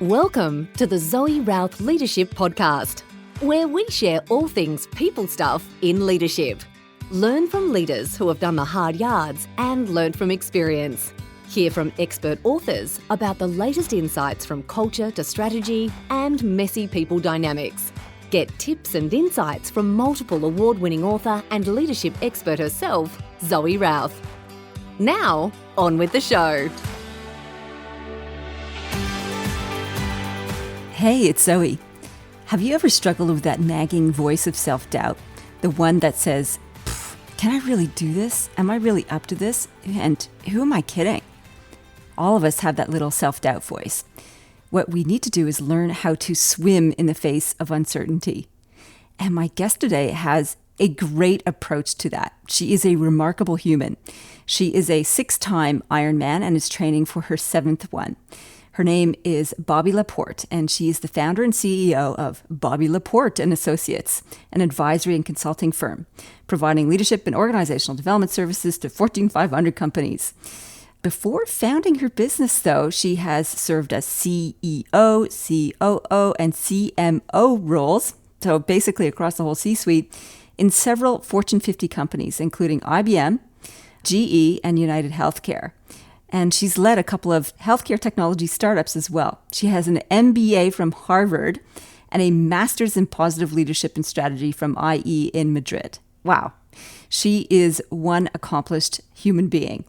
Welcome to the Zoe Routh Leadership Podcast, where we share all things people stuff in leadership. Learn from leaders who have done the hard yards and learn from experience. Hear from expert authors about the latest insights from culture to strategy and messy people dynamics. Get tips and insights from multiple award-winning author and leadership expert herself, Zoe Routh. Now, on with the show. Hey, it's Zoe. Have you ever struggled with that nagging voice of self-doubt? The one that says, can I really do this? Am I really up to this? And who am I kidding? All of us have that little self-doubt voice. What we need to do is learn how to swim in the face of uncertainty. And my guest today has a great approach to that. She is a remarkable human. She is a 6-time Ironman and is training for her 7th one. Her name is Bobbie LaPorte, and she is the founder and CEO of Bobbie LaPorte and Associates, an advisory and consulting firm, providing leadership and organizational development services to Fortune 500 companies. Before founding her business, though, she has served as CEO, COO, and CMO roles, so basically across the whole C-suite, in several Fortune 50 companies, including IBM, GE, and United Healthcare. And she's led a couple of healthcare technology startups as well. She has an MBA from Harvard and a master's in positive leadership and strategy from IE in Madrid. Wow. She is one accomplished human being.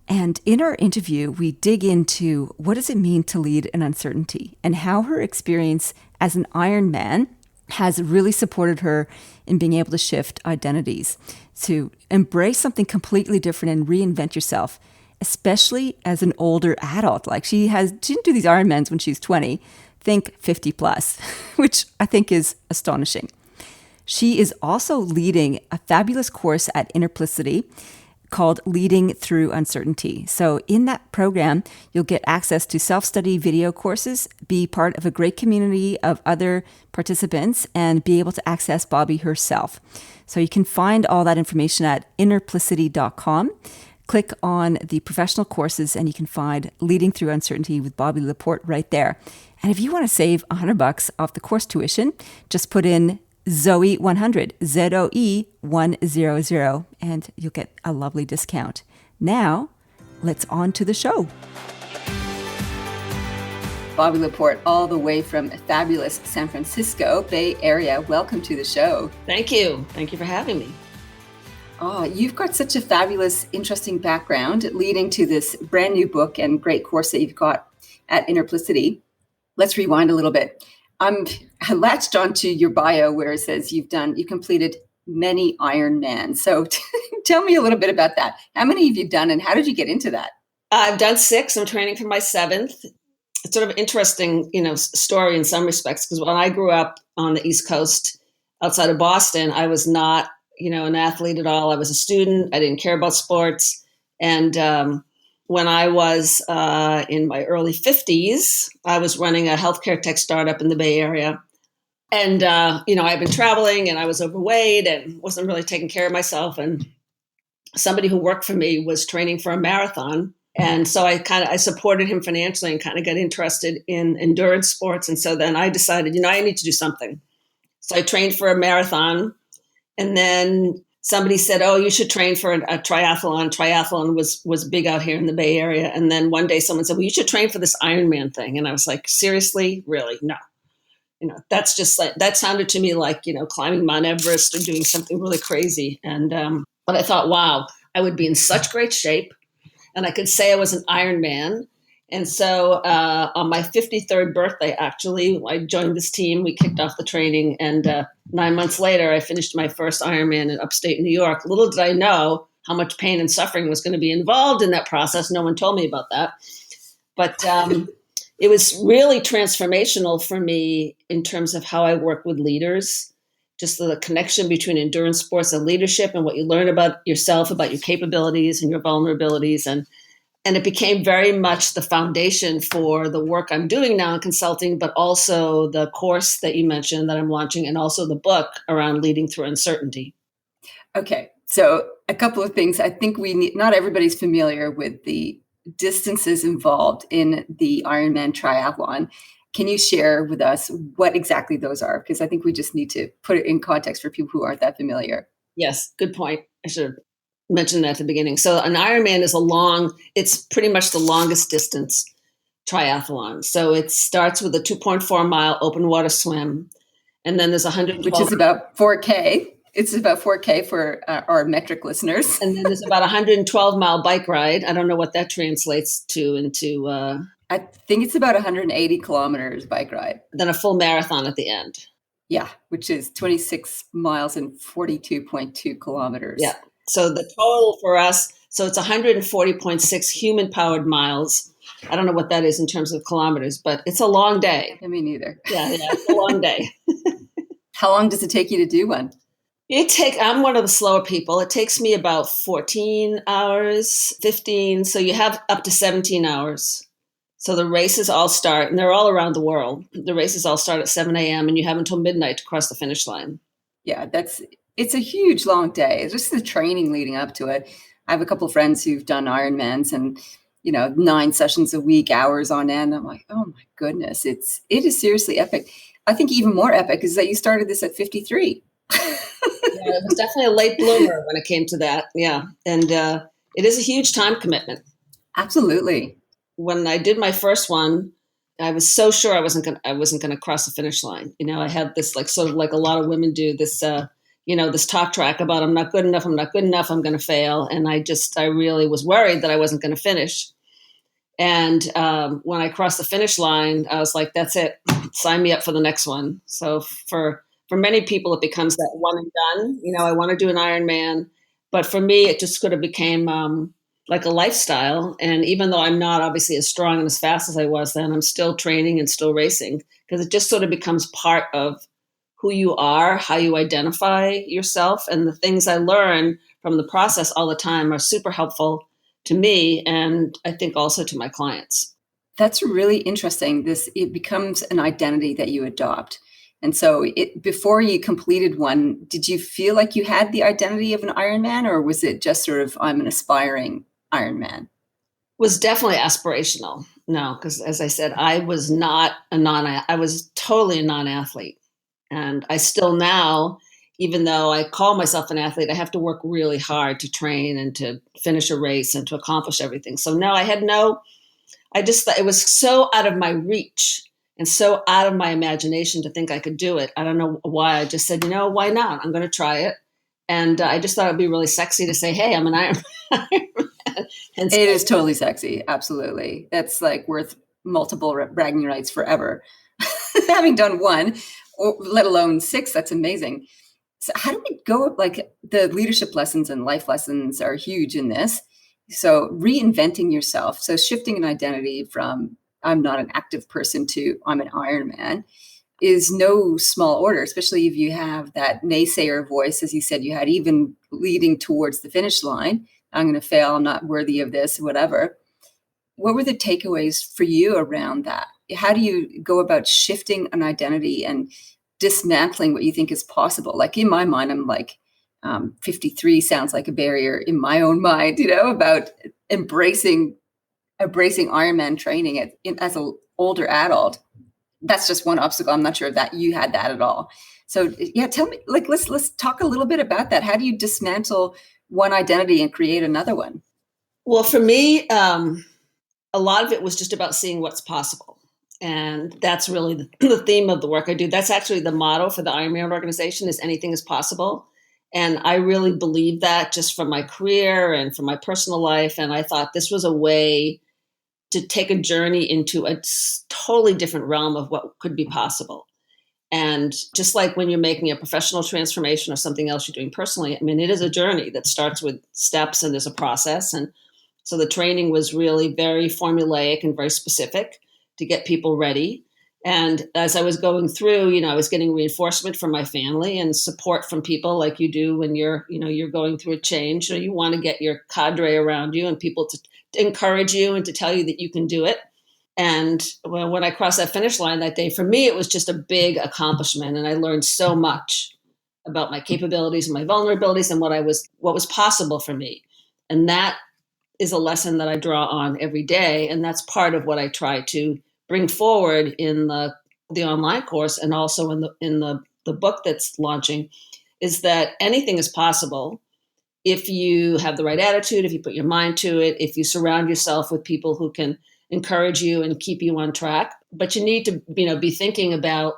And in our interview, we dig into what does it mean to lead in uncertainty and how her experience as an Ironman has really supported her in being able to shift identities, to embrace something completely different and reinvent yourself, especially as an older adult. Like she didn't do these Ironmans when she's 20, think 50 plus, which I think is astonishing. She is also leading a fabulous course at Interplicity called Leading Through Uncertainty. So in that program, you'll get access to self-study video courses, be part of a great community of other participants, and be able to access Bobbie herself. So you can find all that information at interplicity.com. Click on the professional courses and you can find Leading Through Uncertainty with Bobbie LaPorte right there. And if you want to save $100 off the course tuition, just put in Zoe100, ZOE 100, and you'll get a lovely discount. Now, let's on to the show. Bobbie LaPorte, all the way from fabulous San Francisco Bay Area. Welcome to the show. Thank you. Thank you for having me. Oh, you've got such a fabulous, interesting background leading to this brand new book and great course that you've got at Interplicity. Let's rewind a little bit. I latched onto your bio where it says you completed many Ironman. So tell me a little bit about that. How many have you done and how did you get into that? I've done 6. I'm training for my 7th. It's sort of an interesting, story in some respects, because when I grew up on the East Coast outside of Boston, I was not an athlete at all. I was a student. I didn't care about sports. And when I was in my early 50s, I was running a healthcare tech startup in the Bay Area. And, I've been traveling and I was overweight and wasn't really taking care of myself. And somebody who worked for me was training for a marathon. And so I supported him financially and kind of got interested in endurance sports. And so then I decided, I need to do something. So I trained for a marathon. And then somebody said, oh, you should train for a triathlon. Triathlon was big out here in the Bay Area. And then one day someone said, well, you should train for this Ironman thing. And I was like, seriously? Really? No. That's just like, that sounded to me like, climbing Mount Everest or doing something really crazy. And, but I thought, wow, I would be in such great shape. And I could say I was an Ironman. And so on my 53rd birthday, actually, I joined this team. We kicked off the training. And 9 months later, I finished my first Ironman in upstate New York. Little did I know how much pain and suffering was going to be involved in that process. No one told me about that. But it was really transformational for me in terms of how I work with leaders, just the connection between endurance sports and leadership and what you learn about yourself, about your capabilities and your vulnerabilities. And it became very much the foundation for the work I'm doing now in consulting, but also the course that you mentioned that I'm launching and also the book around leading through uncertainty. Okay. So a couple of things. I think not everybody's familiar with the distances involved in the Ironman triathlon. Can you share with us what exactly those are? Because I think we just need to put it in context for people who aren't that familiar. Yes, good point. I should have mentioned that at the beginning. So an Ironman is it's pretty much the longest distance triathlon. So it starts with a 2.4 mile open water swim. And then there's 112. Which is about 4K. It's about 4K for our metric listeners. And then there's about 112-mile bike ride. I don't know what that translates to into. I think it's about 180 kilometers bike ride. Then a full marathon at the end. Yeah, which is 26 miles and 42.2 kilometers. Yeah. So the total for us, so it's 140.6 human-powered miles. I don't know what that is in terms of kilometers, but it's a long day. Me neither. Yeah, it's a long day. How long does it take you to do one? I'm one of the slower people. It takes me about 14 hours, 15. So you have up to 17 hours. So the races all start, and they're all around the world. The races all start at 7 a.m. and you have until midnight to cross the finish line. Yeah, it's a huge, long day. It's just the training leading up to it. I have a couple of friends who've done Ironmans and, 9 sessions a week, hours on end. I'm like, oh my goodness, it is seriously epic. I think even more epic is that you started this at 53. Yeah, it was definitely a late bloomer when it came to that. Yeah. And it is a huge time commitment. Absolutely. When I did my first one, I was so sure I wasn't going to cross the finish line. I had this sort of like a lot of women do this, this talk track about I'm not good enough, I'm going to fail. And I really was worried that I wasn't going to finish. And when I crossed the finish line, I was like, that's it. Sign me up for the next one. So for many people, it becomes that one and done. I want to do an Ironman. But for me, it just sort of became like a lifestyle. And even though I'm not obviously as strong and as fast as I was then, I'm still training and still racing because it just sort of becomes part of who you are, how you identify yourself. And the things I learn from the process all the time are super helpful to me and I think also to my clients. That's really interesting. It becomes an identity that you adopt. And so before you completed one, did you feel like you had the identity of an Ironman, or was it just sort of, I'm an aspiring Ironman? Was definitely aspirational. No, because as I said, I was totally a non-athlete. And I still now, even though I call myself an athlete, I have to work really hard to train and to finish a race and to accomplish everything. So no, I just thought it was so out of my reach and so out of my imagination to think I could do it. I don't know why. I just said, why not? I'm going to try it. And I just thought it'd be really sexy to say, hey, I'm an Ironman. It is totally sexy. Absolutely. That's like worth multiple bragging rights forever. Having done one, or let alone 6, that's amazing. So how do we go, the leadership lessons and life lessons are huge in this. So reinventing yourself. So shifting an identity from I'm not an active person to I'm an Ironman is no small order, especially if you have that naysayer voice, as you said, you had even leading towards the finish line. I'm going to fail. I'm not worthy of this, whatever. What were the takeaways for you around that? How do you go about shifting an identity and dismantling what you think is possible? Like in my mind, I'm like, 53 sounds like a barrier in my own mind, about embracing Ironman training as an older adult. That's just one obstacle. I'm not sure that you had that at all. So yeah, tell me, let's talk a little bit about that. How do you dismantle one identity and create another one? Well, for me, a lot of it was just about seeing what's possible. And that's really the theme of the work I do. That's actually the motto for the Ironman organization is anything is possible. And I really believe that just from my career and from my personal life. And I thought this was a way to take a journey into a totally different realm of what could be possible. And just like when you're making a professional transformation or something else you're doing personally, I mean, it is a journey that starts with steps and there's a process. And so the training was really very formulaic and very specific to get people ready. And as I was going through, I was getting reinforcement from my family and support from people like you do when you're going through a change. So you want to get your cadre around you and people to encourage you and to tell you that you can do it. And when I crossed that finish line that day, for me, it was just a big accomplishment. And I learned so much about my capabilities and my vulnerabilities and what was possible for me. And that is a lesson that I draw on every day. And that's part of what I try to bring forward in the online course and also in the book that's launching is that anything is possible if you have the right attitude, if you put your mind to it, if you surround yourself with people who can encourage you and keep you on track. But you need to, be thinking about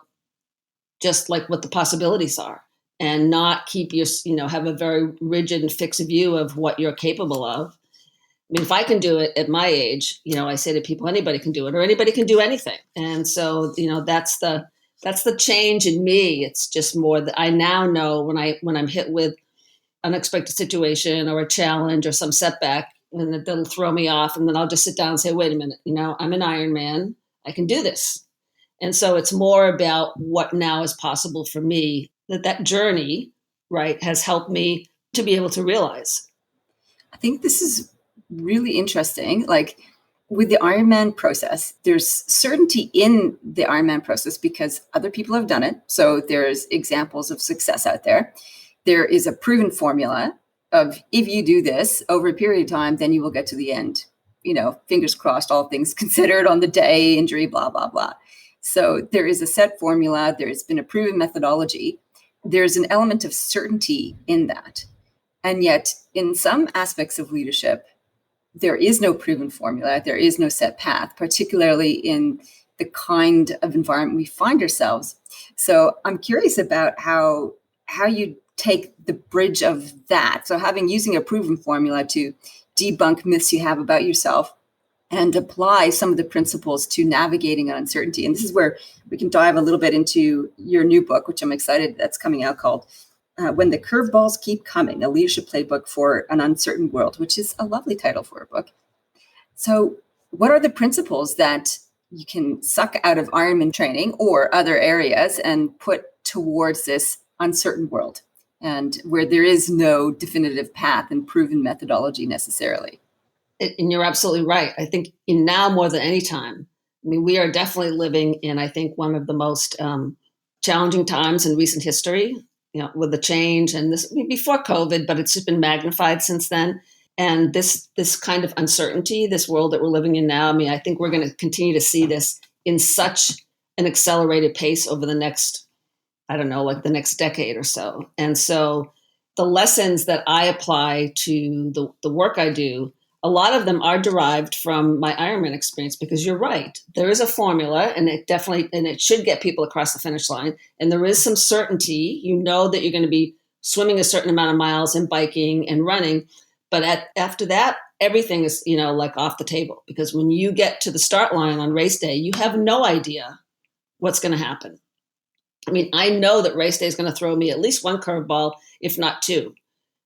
just like what the possibilities are and not keep your, have a very rigid and fixed view of what you're capable of. I mean, if I can do it at my age, I say to people, anybody can do it or anybody can do anything. And so, that's the change in me. It's just more that I now know when I'm hit with unexpected situation or a challenge or some setback, and that'll throw me off. And then I'll just sit down and say, wait a minute, I'm an Ironman. I can do this. And so it's more about what now is possible for me, that journey, right, has helped me to be able to realize. I think this is really interesting. Like with the Ironman process, there's certainty in the Ironman process because other people have done it. So there's examples of success out there. There is a proven formula of if you do this over a period of time, then you will get to the end. Fingers crossed, all things considered on the day, injury, blah, blah, blah. So there is a set formula. There's been a proven methodology. There's an element of certainty in that. And yet, in some aspects of leadership, there is no proven formula. There is no set path, particularly in the kind of environment we find ourselves. So I'm curious about how you take the bridge of that. So using a proven formula to debunk myths you have about yourself and apply some of the principles to navigating uncertainty. And this is where we can dive a little bit into your new book, which I'm excited that's coming out, called When the Curveballs Keep Coming, a leadership playbook for an uncertain world, which is a lovely title for a book. So what are the principles that you can suck out of Ironman training or other areas and put towards this uncertain world and where there is no definitive path and proven methodology necessarily? And you're absolutely right. I think now more than any time, we are definitely living in, I think, one of the most challenging times in recent history, with the change and this before COVID, but it's just been magnified since then. And this kind of uncertainty, this world that we're living in now, I think we're going to continue to see this in such an accelerated pace over the next, the next decade or so. And so the lessons that I apply to the work I do, a lot of them are derived from my Ironman experience, because you're right. There is a formula and it should get people across the finish line. And there is some certainty, that you're going to be swimming a certain amount of miles and biking and running. But after that, everything is, off the table, because when you get to the start line on race day, you have no idea what's going to happen. I know that race day is going to throw me at least one curveball, if not two.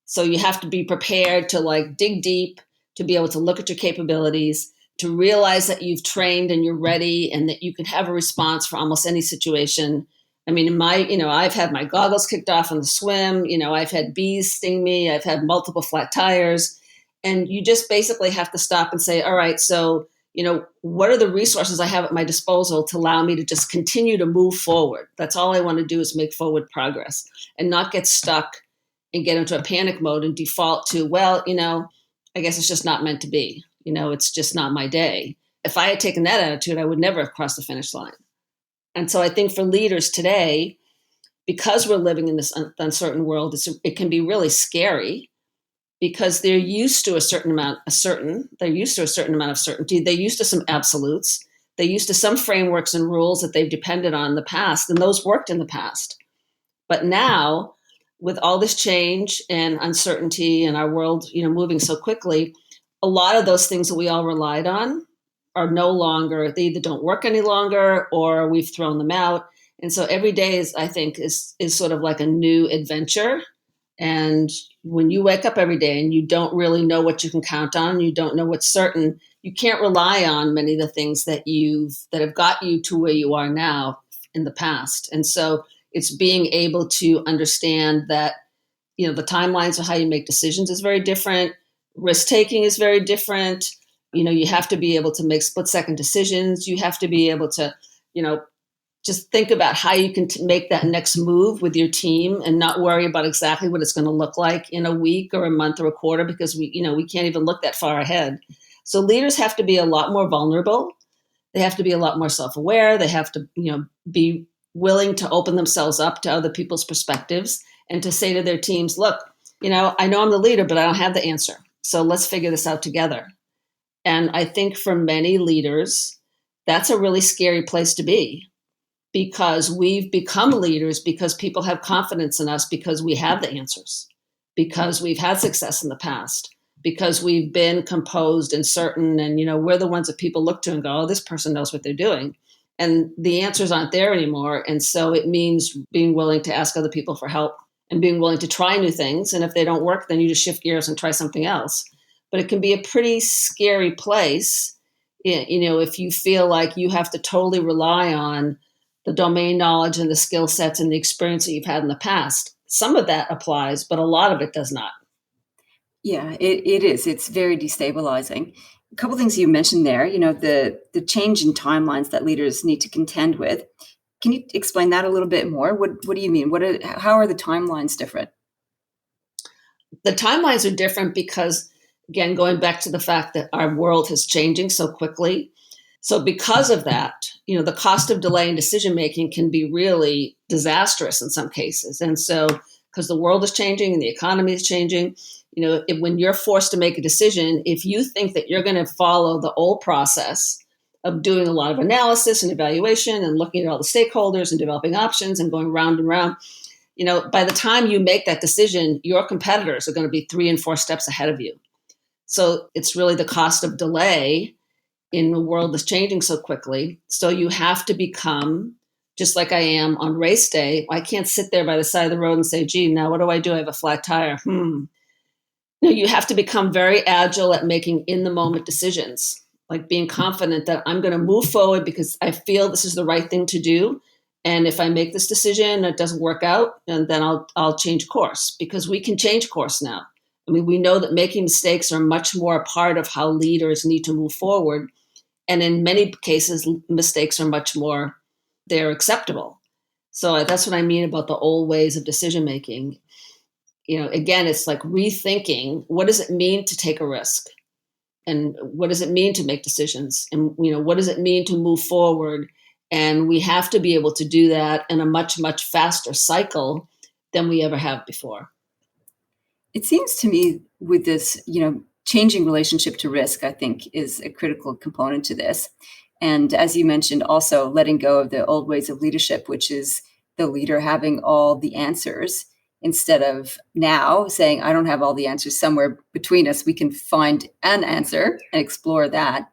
So you have to be prepared to dig deep, to be able to look at your capabilities, to realize that you've trained and you're ready and that you can have a response for almost any situation. I've had my goggles kicked off on the swim. I've had bees sting me. I've had multiple flat tires. And you just basically have to stop and say, all right, so, what are the resources I have at my disposal to allow me to just continue to move forward? That's all I want to do, is make forward progress and not get stuck and get into a panic mode and default to, I guess it's just not meant to be. It's just not my day. If I had taken that attitude, I would never have crossed the finish line. And so I think for leaders today, because we're living in this uncertain world, it can be really scary, because they're used to a certain amount of certainty. They're used to some absolutes. They're used to some frameworks and rules that they've depended on in the past, and those worked in the past. But now, with all this change and uncertainty and our world, moving so quickly, a lot of those things that we all relied on are no longer, they either don't work any longer or we've thrown them out. And so every day is sort of like a new adventure. And when you wake up every day and you don't really know what you can count on, you don't know what's certain, you can't rely on many of the things that have got you to where you are now in the past. And so it's being able to understand that, the timelines of how you make decisions is very different. Risk taking is very different. You have to be able to make split-second decisions. You have to be able to, just think about how you can make that next move with your team and not worry about exactly what it's going to look like in a week or a month or a quarter, because we can't even look that far ahead. So leaders have to be a lot more vulnerable. They have to be a lot more self-aware. They have to, be willing to open themselves up to other people's perspectives and to say to their teams, look, I know I'm the leader, but I don't have the answer. So let's figure this out together. And I think for many leaders, that's a really scary place to be, because we've become leaders because people have confidence in us because we have the answers, because we've had success in the past, because we've been composed and certain, and we're the ones that people look to and go, oh, this person knows what they're doing. And the answers aren't there anymore. And so it means being willing to ask other people for help and being willing to try new things. And if they don't work, then you just shift gears and try something else. But it can be a pretty scary place, if you feel like you have to totally rely on the domain knowledge and the skill sets and the experience that you've had in the past. Some of that applies, but a lot of it does not. Yeah, it is. It's very destabilizing. A couple things you mentioned there, the change in timelines that leaders need to contend with. Can you explain that a little bit more? What do you mean? How are the timelines different? The timelines are different because, again, going back to the fact that our world is changing so quickly. So because of that, the cost of delay in decision making can be really disastrous in some cases. And so because the world is changing and the economy is changing, when you're forced to make a decision, if you think that you're going to follow the old process of doing a lot of analysis and evaluation and looking at all the stakeholders and developing options and going round and round, by the time you make that decision, your competitors are going to be 3 and 4 steps ahead of you. So it's really the cost of delay in the world that's changing so quickly. So you have to become, just like I am on race day, I can't sit there by the side of the road and say, gee, now what do? I have a flat tire. You have to become very agile at making in the moment decisions, like being confident that I'm going to move forward because I feel this is the right thing to do. And if I make this decision and it doesn't work out, and then I'll change course, because we can change course now. I mean, we know that making mistakes are much more a part of how leaders need to move forward. And in many cases, mistakes are much more, they're acceptable. So that's what I mean about the old ways of decision making. Again, it's like rethinking, what does it mean to take a risk? And what does it mean to make decisions? And, what does it mean to move forward? And we have to be able to do that in a much, much faster cycle than we ever have before. It seems to me with this, changing relationship to risk, I think, is a critical component to this. And as you mentioned, also letting go of the old ways of leadership, which is the leader having all the answers, instead of now saying, I don't have all the answers, somewhere between us, we can find an answer and explore that.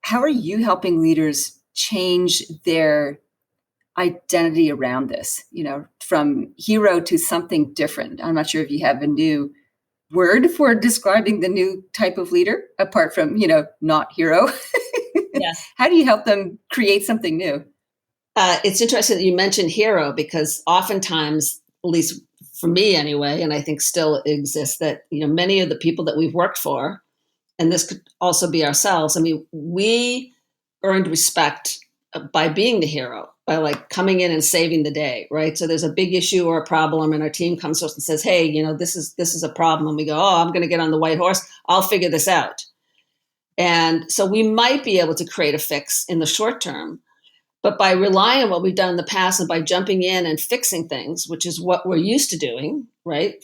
How are you helping leaders change their identity around this, from hero to something different? I'm not sure if you have a new word for describing the new type of leader, apart from, not hero. Yeah. How do you help them create something new? It's interesting that you mentioned hero, because oftentimes, at least for me anyway, and I think still exists, that, many of the people that we've worked for, and this could also be ourselves, I mean, we earned respect by being the hero, by like coming in and saving the day, right? So there's a big issue or a problem, and our team comes to us and says, hey, this is a problem. And we go, oh, I'm going to get on the white horse. I'll figure this out. And so we might be able to create a fix in the short term, but by relying on what we've done in the past and by jumping in and fixing things, which is what we're used to doing, right?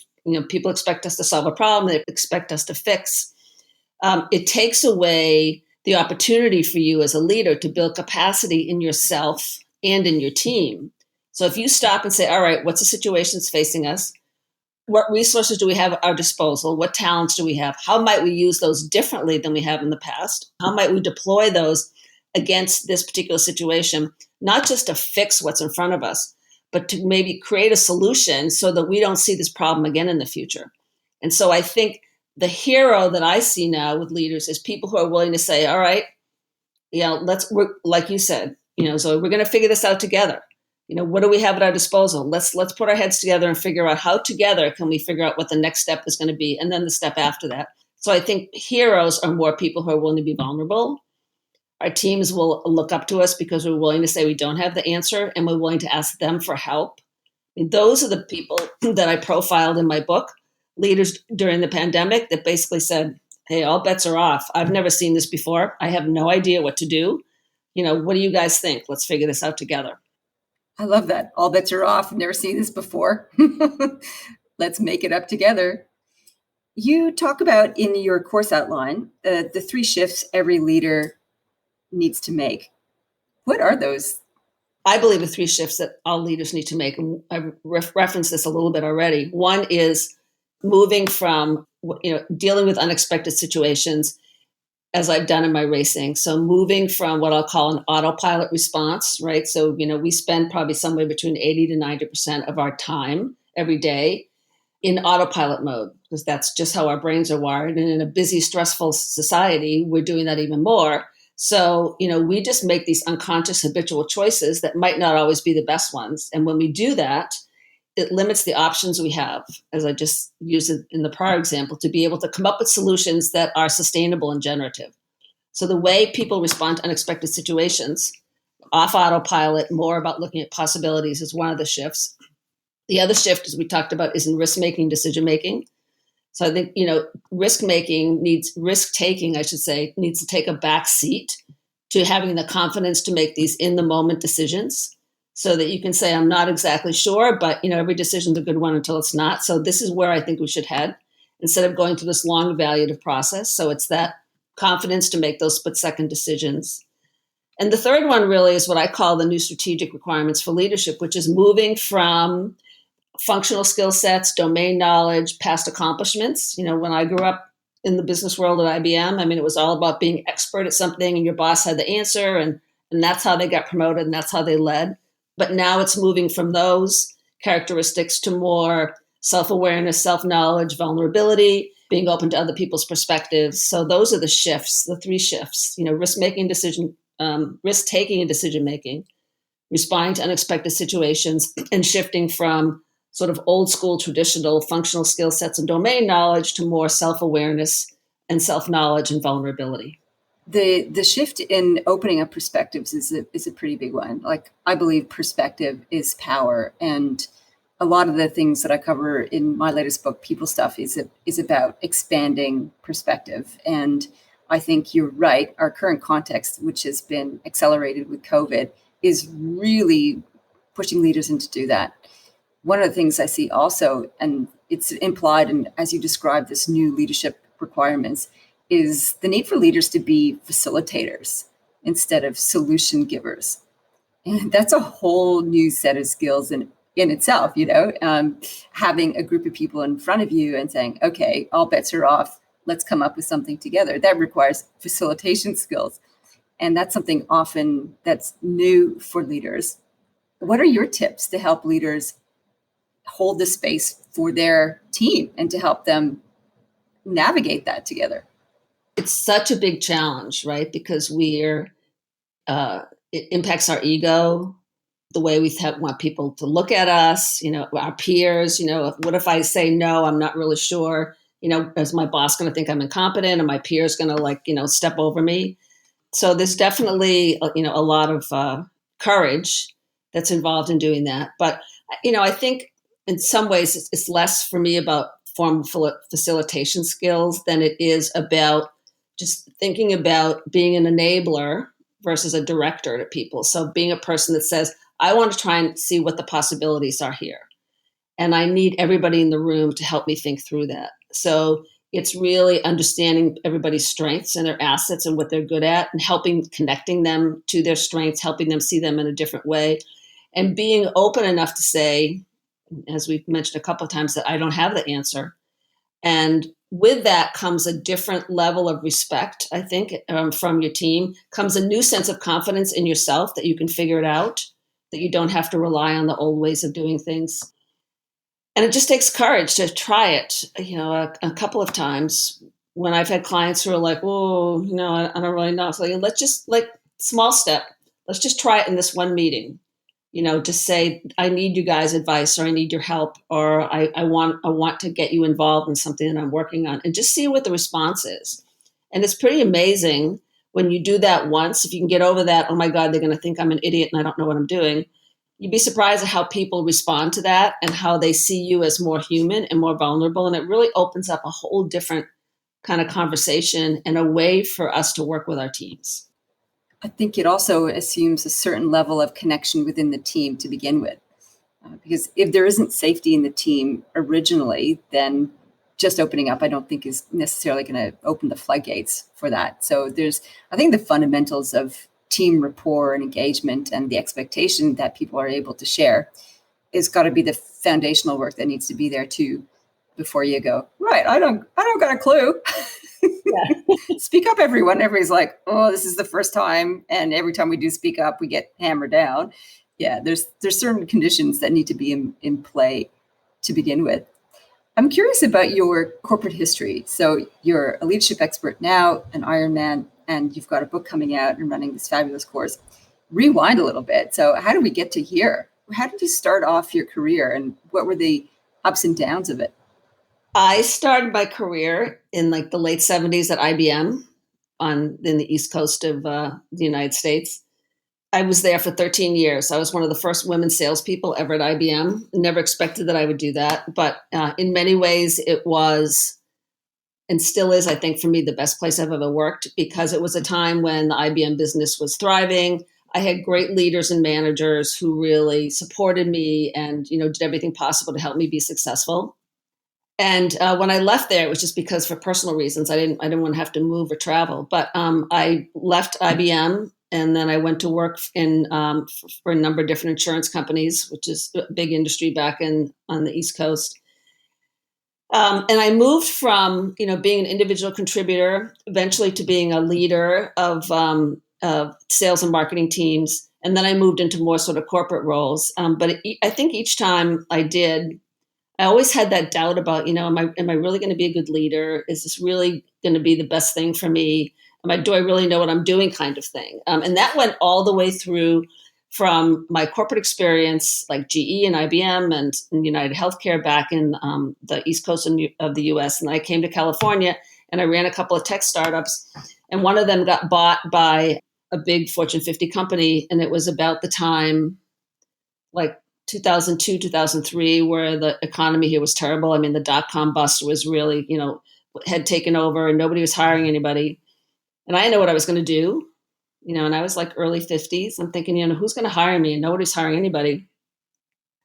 People expect us to solve a problem. They expect us to fix. It takes away the opportunity for you as a leader to build capacity in yourself and in your team. So if you stop and say, all right, what's the situation that's facing us? What resources do we have at our disposal? What talents do we have? How might we use those differently than we have in the past? How might we deploy those against this particular situation, not just to fix what's in front of us, but to maybe create a solution so that we don't see this problem again in the future? And so I think the hero that I see now with leaders is people who are willing to say, all right, like you said, so we're going to figure this out together. What do we have at our disposal? Let's put our heads together and figure out how together can we figure out what the next step is going to be, and then the step after that. So I think heroes are more people who are willing to be vulnerable. Our teams will look up to us because we're willing to say we don't have the answer, and we're willing to ask them for help. I mean, those are the people that I profiled in my book, leaders during the pandemic, that basically said, hey, all bets are off. I've never seen this before. I have no idea what to do. what do you guys think? Let's figure this out together. I love that. All bets are off. Never seen this before. Let's make it up together. You talk about in your course outline the 3 shifts every leader needs to make. What are those? I believe the 3 shifts that all leaders need to make, and I've referenced this a little bit already. One is moving from, dealing with unexpected situations, as I've done in my racing. So moving from what I'll call an autopilot response, right? So, we spend probably somewhere between 80 to 90% of our time every day in autopilot mode, because that's just how our brains are wired. And in a busy, stressful society, we're doing that even more. So, we just make these unconscious habitual choices that might not always be the best ones. And when we do that, it limits the options we have, as I just used it in the prior example, to be able to come up with solutions that are sustainable and generative. So the way people respond to unexpected situations, off autopilot, more about looking at possibilities, is one of the shifts. The other shift, as we talked about, is in risk-making, decision-making. So I think, risk-taking, I should say, needs to take a back seat to having the confidence to make these in-the-moment decisions, so that you can say, I'm not exactly sure, but every decision's a good one until it's not. So this is where I think we should head, instead of going through this long evaluative process. So it's that confidence to make those split-second decisions. And the third one really is what I call the new strategic requirements for leadership, which is moving from functional skill sets, domain knowledge, past accomplishments. When I grew up in the business world at IBM, it was all about being expert at something and your boss had the answer, and that's how they got promoted and that's how they led. But now it's moving from those characteristics to more self-awareness, self-knowledge, vulnerability, being open to other people's perspectives. So those are the shifts, the 3 shifts, risk-taking and decision-making, responding to unexpected situations, and shifting from sort of old school, traditional functional skill sets and domain knowledge to more self-awareness and self-knowledge and vulnerability. The shift in opening up perspectives is a pretty big one. Like, I believe perspective is power, and a lot of the things that I cover in my latest book, People Stuff, is about expanding perspective. And I think you're right. Our current context, which has been accelerated with COVID, is really pushing leaders into do that. One of the things I see also, and it's implied, and as you describe this new leadership requirements, is the need for leaders to be facilitators instead of solution givers. And that's a whole new set of skills in itself, having a group of people in front of you and saying, okay, all bets are off. Let's come up with something together. That requires facilitation skills. And that's something often that's new for leaders. What are your tips to help leaders hold the space for their team and to help them navigate that together? It's such a big challenge, right? Because it impacts our ego, the way we want people to look at us, our peers. What if I say no, I'm not really sure, is my boss going to think I'm incompetent, and my peers going to step over me? So there's definitely, a lot of courage that's involved in doing that. But, I think in some ways it's less for me about formal facilitation skills than it is about just thinking about being an enabler versus a director to people. So being a person that says, I want to try and see what the possibilities are here, and I need everybody in the room to help me think through that. So it's really understanding everybody's strengths and their assets and what they're good at, and connecting them to their strengths, helping them see them in a different way, and being open enough to say, as we've mentioned a couple of times, that I don't have the answer. And with that comes a different level of respect, I think, from your team, comes a new sense of confidence in yourself that you can figure it out, that you don't have to rely on the old ways of doing things. And it just takes courage to try it, a couple of times when I've had clients who are like, whoa, I don't really know. So let's just, small step, let's just try it in this one meeting, to say, I need you guys' advice, or I need your help, or I want to get you involved in something that I'm working on, and just see what the response is. And it's pretty amazing when you do that once. If you can get over that, oh my God, they're going to think I'm an idiot and I don't know what I'm doing. You'd be surprised at how people respond to that and how they see you as more human and more vulnerable. And it really opens up a whole different kind of conversation and a way for us to work with our teams. I think it also assumes a certain level of connection within the team to begin with. Because if there isn't safety in the team originally, then just opening up, I don't think is necessarily going to open the floodgates for that. So I think the fundamentals of team rapport and engagement and the expectation that people are able to share is got to be the foundational work that needs to be there too, before you go, right, I don't got a clue. Yeah. Speak up, everyone. Everybody's like, oh, this is the first time. And every time we do speak up, we get hammered down. Yeah, there's certain conditions that need to be in play to begin with. I'm curious about your corporate history. So you're a leadership expert now, an Ironman, and you've got a book coming out and running this fabulous course. Rewind a little bit. So how did we get to here? How did you start off your career, and what were the ups and downs of it? I started my career in like the late 70s at IBM in the East Coast of the United States. I was there for 13 years. I was one of the first women salespeople ever at IBM. Never expected that I would do that. But in many ways, it was, and still is, I think, for me, the best place I've ever worked, because it was a time when the IBM business was thriving. I had great leaders and managers who really supported me and, did everything possible to help me be successful. And when I left there, it was just because for personal reasons, I didn't want to have to move or travel. But I left IBM, and then I went to work for a number of different insurance companies, which is a big industry back on the East Coast. And I moved from being an individual contributor eventually to being a leader of sales and marketing teams, and then I moved into more sort of corporate roles. But I think each time I did, I always had that doubt about, am I really going to be a good leader? Is this really going to be the best thing for me? Do I really know what I'm doing, kind of thing? And that went all the way through from my corporate experience, like GE and IBM and United Healthcare back in the East Coast of the US. And I came to California and I ran a couple of tech startups. And one of them got bought by a big Fortune 50 company. And it was about the time, like 2002, 2003, where the economy here was terrible. I mean, the dot-com bust was really, had taken over and nobody was hiring anybody. And I didn't know what I was going to do, and I was like early 50s. I'm thinking, who's going to hire me? And nobody's hiring anybody.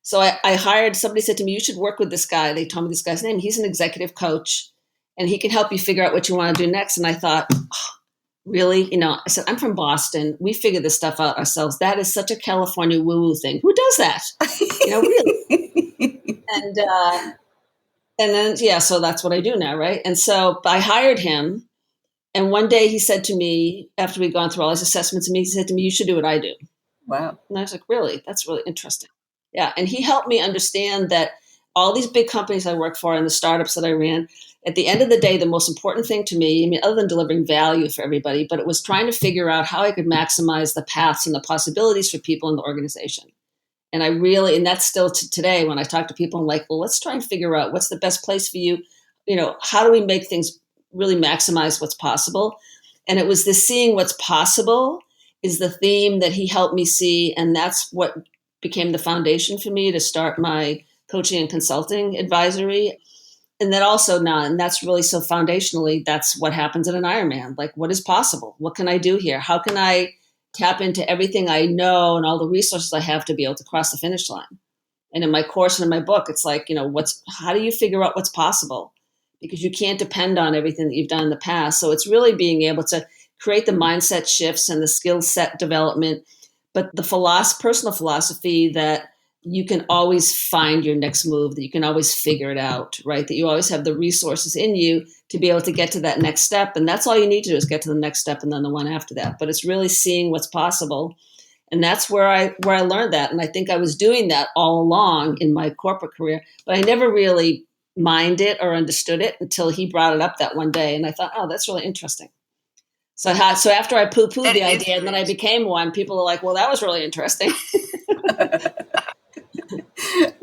So I hired, somebody said to me, you should work with this guy. They told me this guy's name. He's an executive coach and he can help you figure out what you want to do next. And I thought, really? I said, I'm from Boston. We figure this stuff out ourselves. That is such a California woo-woo thing. Who does that? Really? And then, yeah, so that's what I do now, right? And so I hired him. And one day he said to me, after we'd gone through all his assessments, he said to me, you should do what I do. Wow. And I was like, really? That's really interesting. Yeah. And he helped me understand that all these big companies I worked for and the startups that I ran, at the end of the day, the most important thing to me, other than delivering value for everybody, but it was trying to figure out how I could maximize the paths and the possibilities for people in the organization. And and that's still today when I talk to people, I'm like, well, let's try and figure out what's the best place for you. How do we make things really maximize what's possible? And it was this seeing what's possible is the theme that he helped me see. And that's what became the foundation for me to start my coaching and consulting advisory. And then also now, and that's really so foundationally, that's what happens at an Ironman. Like, what is possible? What can I do here? How can I tap into everything I know and all the resources I have to be able to cross the finish line? And in my course and in my book, it's like, how do you figure out what's possible? Because you can't depend on everything that you've done in the past. So it's really being able to create the mindset shifts and the skill set development, but the personal philosophy that you can always find your next move, that you can always figure it out, right? That you always have the resources in you to be able to get to that next step. And that's all you need to do is get to the next step and then the one after that. But it's really seeing what's possible. And that's where I learned that. And I think I was doing that all along in my corporate career, but I never really mind it or understood it until he brought it up that one day. And I thought, oh, that's really interesting. So after I poo-pooed the idea and then I became one, people are like, well, that was really interesting.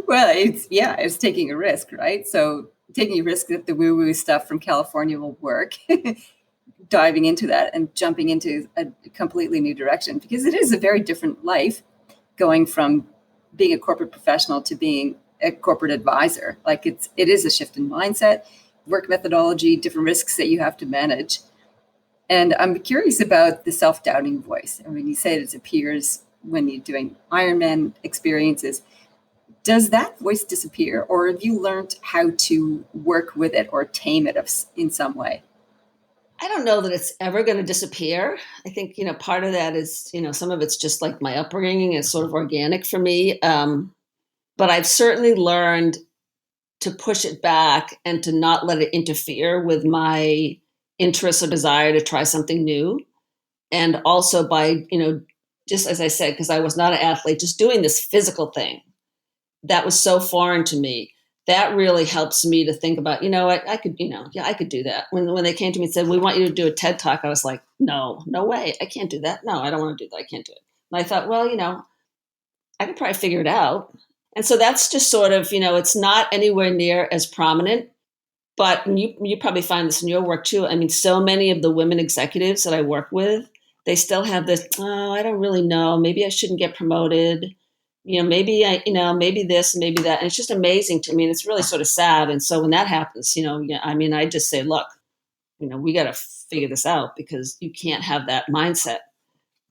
Well, it's taking a risk, right? So taking a risk that the woo-woo stuff from California will work, diving into that and jumping into a completely new direction, because it is a very different life going from being a corporate professional to being a corporate advisor. Like it is a shift in mindset, work methodology, different risks that you have to manage. And I'm curious about the self-doubting voice. I mean, you say it disappears when you're doing Ironman experiences. Does that voice disappear, or have you learned how to work with it or tame it in some way? I don't know that it's ever going to disappear. I think, part of that is, some of it's just like my upbringing is sort of organic for me. But I've certainly learned to push it back and to not let it interfere with my interest or desire to try something new. And also by, just as I said, because I was not an athlete, just doing this physical thing that was so foreign to me. That really helps me to think about, I could, I could do that. When they came to me and said, we want you to do a TED Talk, I was like, no way. I can't do that. No, I don't want to do that. I can't do it. And I thought, well, I could probably figure it out. And so that's just sort of, it's not anywhere near as prominent, but you probably find this in your work too. I mean, so many of the women executives that I work with, they still have this, oh, I don't really know. Maybe I shouldn't get promoted. Maybe maybe this, maybe that. And it's just amazing to me. And it's really sort of sad. And so when that happens, I just say, look, we got to figure this out, because you can't have that mindset.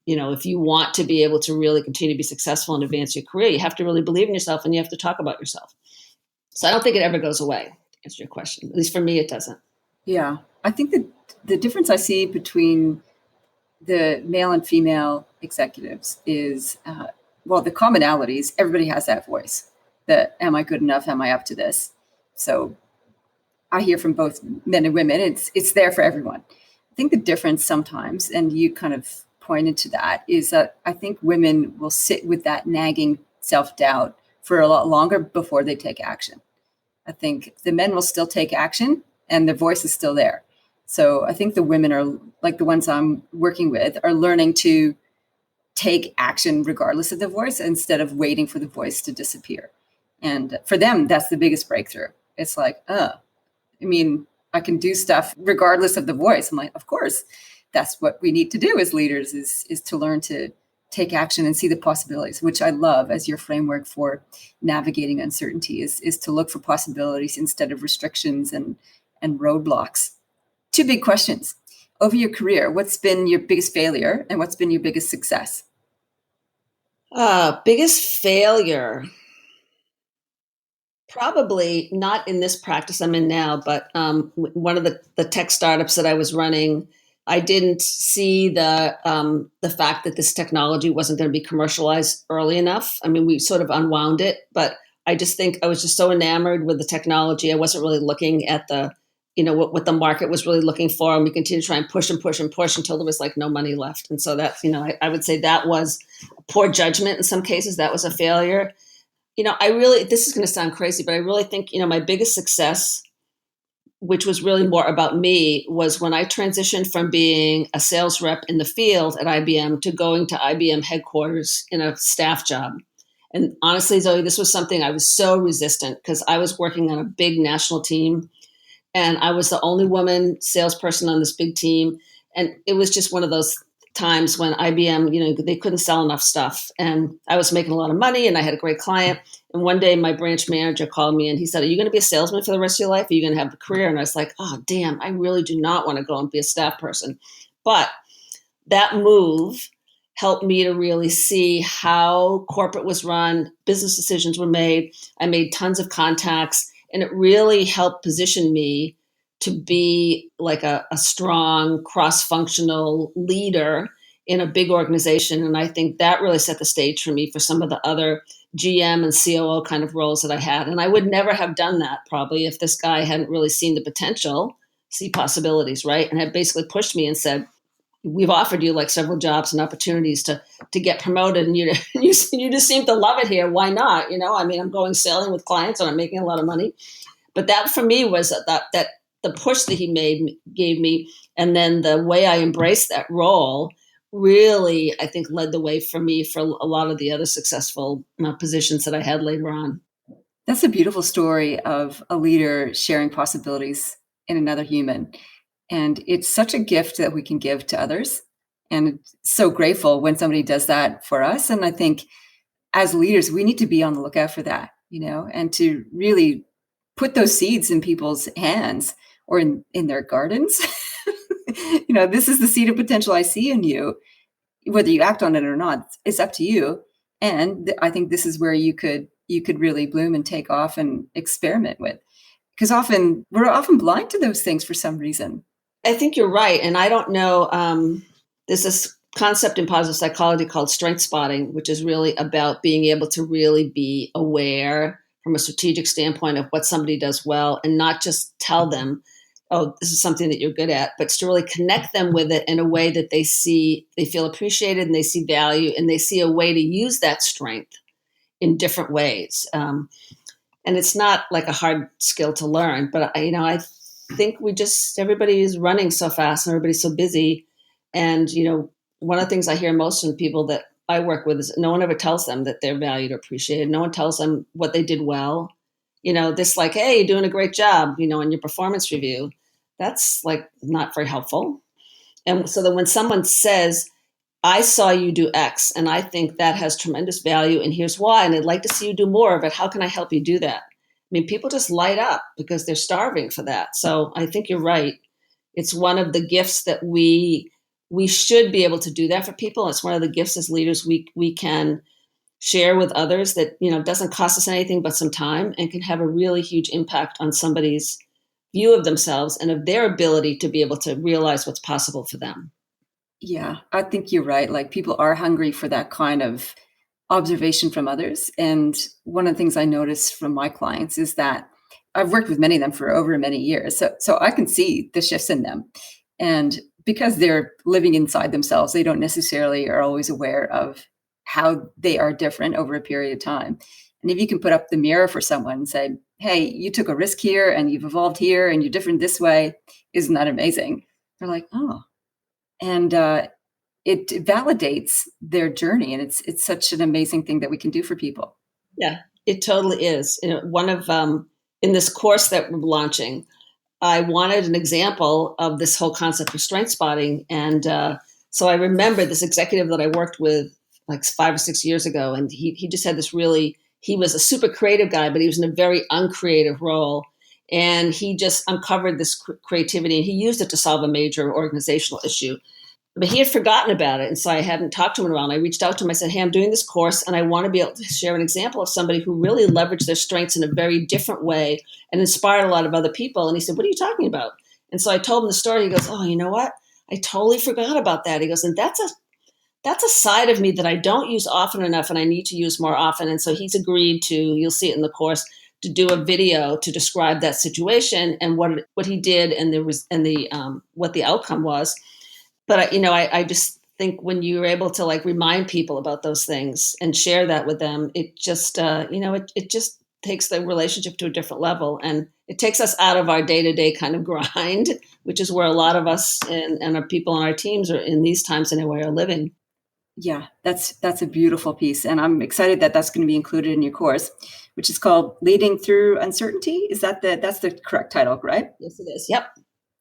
If you want to be able to really continue to be successful and advance your career, you have to really believe in yourself, and you have to talk about yourself. So I don't think it ever goes away, to answer your question. At least for me, it doesn't. Yeah. I think that the difference I see between the male and female executives is, the commonalities. Everybody has that voice. Am I good enough? Am I up to this? So I hear from both men and women. It's there for everyone. I think the difference sometimes, and you kind of pointed to that, is that I think women will sit with that nagging self-doubt for a lot longer before they take action. I think the men will still take action and the voice is still there. So I think the women are, like the ones I'm working with, are learning to take action regardless of the voice instead of waiting for the voice to disappear. And for them, that's the biggest breakthrough. It's like, I can do stuff regardless of the voice. I'm like, of course, that's what we need to do as leaders is to learn to take action and see the possibilities, which I love as your framework for navigating uncertainty is to look for possibilities instead of restrictions and roadblocks. Two big questions. Over your career, what's been your biggest failure and what's been your biggest success? Biggest failure. Probably not in this practice I'm in now, but one of the tech startups that I was running, I didn't see the fact that this technology wasn't going to be commercialized early enough. I mean, we sort of unwound it, but I just think I was just so enamored with the technology. I wasn't really looking at what the market was really looking for, and we continued to try and push and push and push until there was like no money left. And so that's I would say that was poor judgment in some cases. That was a failure. This is going to sound crazy, but I really think, my biggest success, which was really more about me, was when I transitioned from being a sales rep in the field at IBM to going to IBM headquarters in a staff job. And honestly, Zoe, this was something I was so resistant, because I was working on a big national team and I was the only woman salesperson on this big team. And it was just one of those times when IBM, they couldn't sell enough stuff. And I was making a lot of money and I had a great client. And one day my branch manager called me and he said, "Are you going to be a salesman for the rest of your life? Are you going to have a career?" And I was like, oh, damn, I really do not want to go and be a staff person. But that move helped me to really see how corporate was run, business decisions were made. I made tons of contacts, and it really helped position me to be like a strong cross-functional leader in a big organization. And I think that really set the stage for me for some of the other GM and COO kind of roles that I had. And I would never have done that probably if this guy hadn't really seen the potential, see possibilities, right? And had basically pushed me and said, "We've offered you like several jobs and opportunities to get promoted, and you just seem to love it here. Why not? I'm going sailing with clients and I'm making a lot of money." But that for me was that the push that he gave me, and then the way I embraced that role really, I think, led the way for me for a lot of the other successful positions that I had later on. That's a beautiful story of a leader sharing possibilities in another human. And it's such a gift that we can give to others. And so grateful when somebody does that for us. And I think as leaders, we need to be on the lookout for that, and to really put those seeds in people's hands or in their gardens this is the seed of potential I see in you. Whether you act on it or not, it's up to you. And I think this is where you could really bloom and take off and experiment with. Because we're often blind to those things for some reason. I think you're right. And I don't know, there's this concept in positive psychology called strength spotting, which is really about being able to really be aware from a strategic standpoint of what somebody does well and not just tell them, oh, this is something that you're good at, but to really connect them with it in a way that they feel appreciated and they see value and they see a way to use that strength in different ways. And it's not like a hard skill to learn, but I think everybody is running so fast and everybody's so busy. And, one of the things I hear most from people that I work with is no one ever tells them that they're valued or appreciated. No one tells them what they did well. This like, hey, you're doing a great job, in your performance review. That's like not very helpful. And so that when someone says, I saw you do X, and I think that has tremendous value, and here's why, and I'd like to see you do more of it. How can I help you do that? People just light up because they're starving for that. So I think you're right. It's one of the gifts that we should be able to do that for people. It's one of the gifts as leaders we can share with others that, doesn't cost us anything but some time and can have a really huge impact on somebody's view of themselves and of their ability to be able to realize what's possible for them. Yeah, I think you're right. Like people are hungry for that kind of observation from others. And one of the things I notice from my clients is that I've worked with many of them for over many years. So I can see the shifts in them. And because they're living inside themselves, they don't necessarily are always aware of how they are different over a period of time. And if you can put up the mirror for someone and say, hey, you took a risk here and you've evolved here and you're different this way, isn't that amazing? They're like, oh. And it validates their journey. And it's such an amazing thing that we can do for people. Yeah, it totally is. One of, in this course that we're launching, I wanted an example of this whole concept of strength spotting. And so I remember this executive that I worked with like 5 or 6 years ago. And he just had this he was a super creative guy, but he was in a very uncreative role. And he just uncovered this creativity and he used it to solve a major organizational issue. But he had forgotten about it. And so I hadn't talked to him in a while. And I reached out to him. I said, hey, I'm doing this course and I want to be able to share an example of somebody who really leveraged their strengths in a very different way and inspired a lot of other people. And he said, what are you talking about? And so I told him the story. He goes, oh, you know what? I totally forgot about that. He goes, and that's a side of me that I don't use often enough and I need to use more often. And so he's agreed to, you'll see it in the course, to do a video to describe that situation and what he did and what the outcome was. But I just think when you're able to like remind people about those things and share that with them, it just it just takes the relationship to a different level, and it takes us out of our day-to-day kind of grind, which is where a lot of us and our people on our teams are in these times anyway are living. Yeah, that's a beautiful piece, and I'm excited that that's going to be included in your course, which is called Leading Through Uncertainty. Is that that's the correct title, right? Yes, it is. Yep.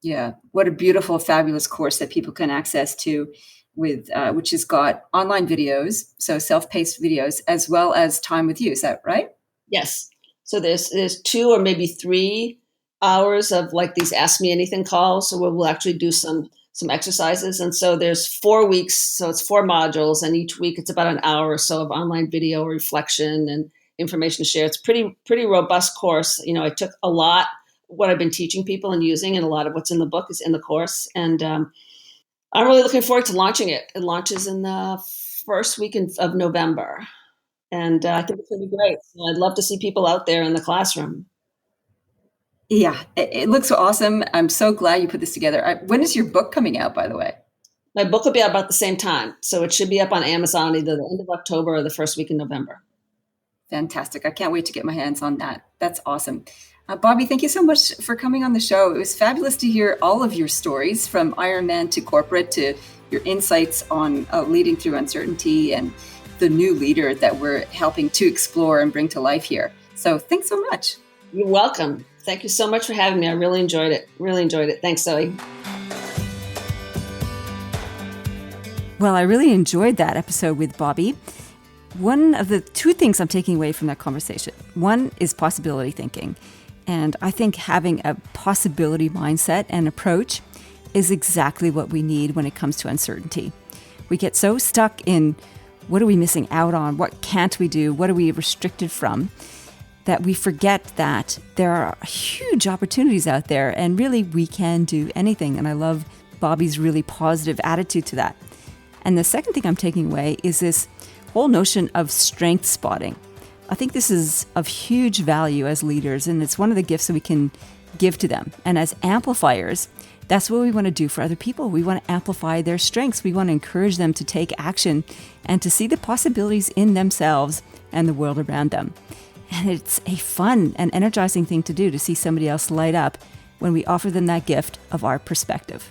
Yeah, what a beautiful, fabulous course that people can access to with which has got online videos, so self-paced videos, as well as time with you. Is that right? Yes. So there's 2 or maybe 3 hours of like these Ask Me Anything calls. So we'll actually do some exercises. And so there's 4 weeks. So it's 4 modules. And each week it's about an hour or so of online video reflection and information to share. It's pretty robust course. I took a lot what I've been teaching people and using, and a lot of what's in the book is in the course. And I'm really looking forward to launching it. It launches in the first week of November. And I think it's going to be great. So I'd love to see people out there in the classroom. Yeah, it looks awesome. I'm so glad you put this together. When is your book coming out, by the way? My book will be out about the same time. So it should be up on Amazon either the end of October or the first week in November. Fantastic. I can't wait to get my hands on that. That's awesome. Bobbie, thank you so much for coming on the show. It was fabulous to hear all of your stories from Ironman to corporate to your insights on leading through uncertainty and the new leader that we're helping to explore and bring to life here. So thanks so much. You're welcome. Thank you so much for having me. I really enjoyed it. Really enjoyed it. Thanks, Zoe. Well, I really enjoyed that episode with Bobbie. One of the 2 things I'm taking away from that conversation, one is possibility thinking. And I think having a possibility mindset and approach is exactly what we need when it comes to uncertainty. We get so stuck in what are we missing out on? What can't we do? What are we restricted from? That we forget that there are huge opportunities out there and really we can do anything. And I love Bobbie's really positive attitude to that. And the second thing I'm taking away is this whole notion of strength spotting. I think this is of huge value as leaders, and it's one of the gifts that we can give to them. And as amplifiers, that's what we want to do for other people. We want to amplify their strengths. We want to encourage them to take action and to see the possibilities in themselves and the world around them. And it's a fun and energizing thing to do, to see somebody else light up when we offer them that gift of our perspective.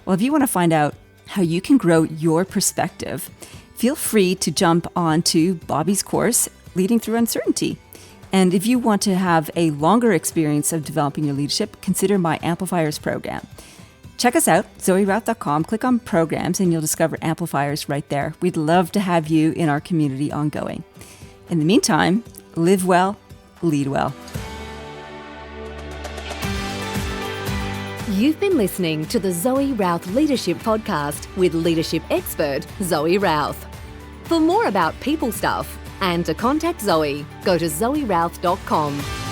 Well, if you want to find out how you can grow your perspective, feel free to jump onto Bobbie's course, Leading Through Uncertainty. And if you want to have a longer experience of developing your leadership, consider my Amplifiers program. Check us out, zoerouth.com, click on programs, and you'll discover Amplifiers right there. We'd love to have you in our community ongoing. In the meantime, live well, lead well. You've been listening to the Zoe Routh Leadership Podcast with leadership expert Zoe Routh. For more about people stuff and to contact Zoe, go to zoerouth.com.